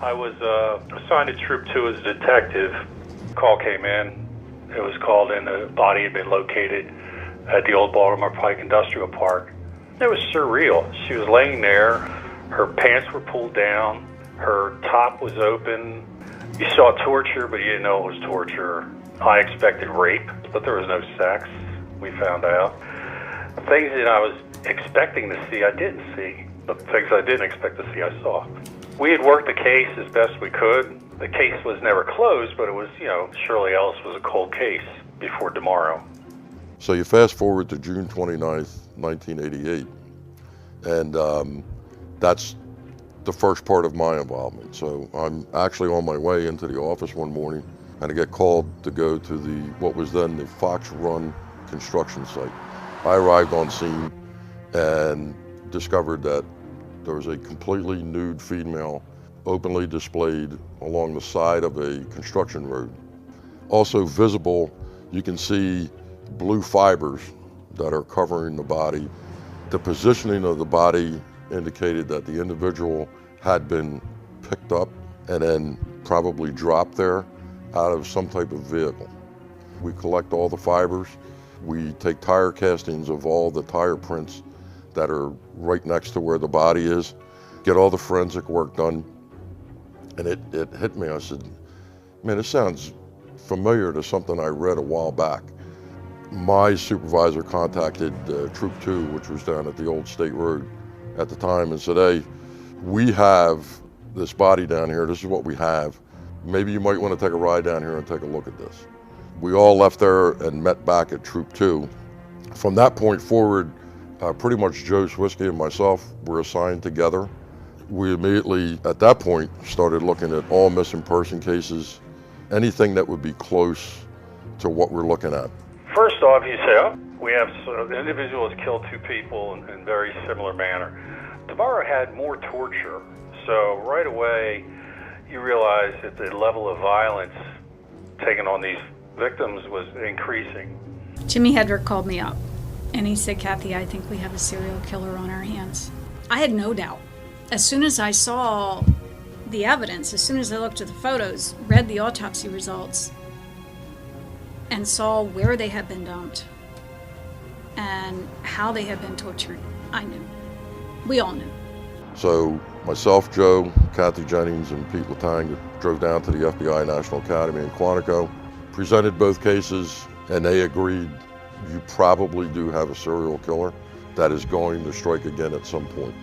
I was assigned to Troop 2 as a detective. Call came in. It was called in the body had been located at the old Baltimore Pike Industrial Park. It was surreal. She was laying there. Her pants were pulled down. Her top was open. You saw torture, but you didn't know it was torture. I expected rape, but there was no sex, we found out. Things that I was expecting to see, I didn't see. The things I didn't expect to see, I saw. We had worked the case as best we could. The case was never closed, but it was, Shirley Ellis was a cold case before tomorrow. So you fast forward to June 29th, 1988, and that's the first part of my involvement. So I'm actually on my way into the office one morning, and I get called to go to what was then the Fox Run construction site. I arrived on scene and discovered that there was a completely nude female openly displayed along the side of a construction road. Also visible, you can see blue fibers that are covering the body. The positioning of the body indicated that the individual had been picked up and then probably dropped there out of some type of vehicle. We collect all the fibers. We take tire castings of all the tire prints that are right next to where the body is, get all the forensic work done. And it hit me. I said, man, this sounds familiar to something I read a while back. My supervisor contacted Troop 2, which was down at the old State Road at the time, and said, hey, we have this body down here. This is what we have. Maybe you might want to take a ride down here and take a look at this. We all left there and met back at Troop 2. From that point forward, pretty much Joe Swisky and myself were assigned together. We immediately, at that point, started looking at all missing person cases, anything that would be close to what we're looking at. First off, you say, we have the individual has killed two people in very similar manner. Tomorrow had more torture, so right away you realize that the level of violence taken on these victims was increasing. Jimmy Hedrick called me up and he said, Kathy, I think we have a serial killer on our hands. I had no doubt. As soon as I saw the evidence, as soon as I looked at the photos, read the autopsy results, and saw where they had been dumped and how they had been tortured, I knew. We all knew. So myself, Joe, Kathy Jennings, and Pete Latang drove down to the FBI National Academy in Quantico, presented both cases, and they agreed you probably do have a serial killer that is going to strike again at some point.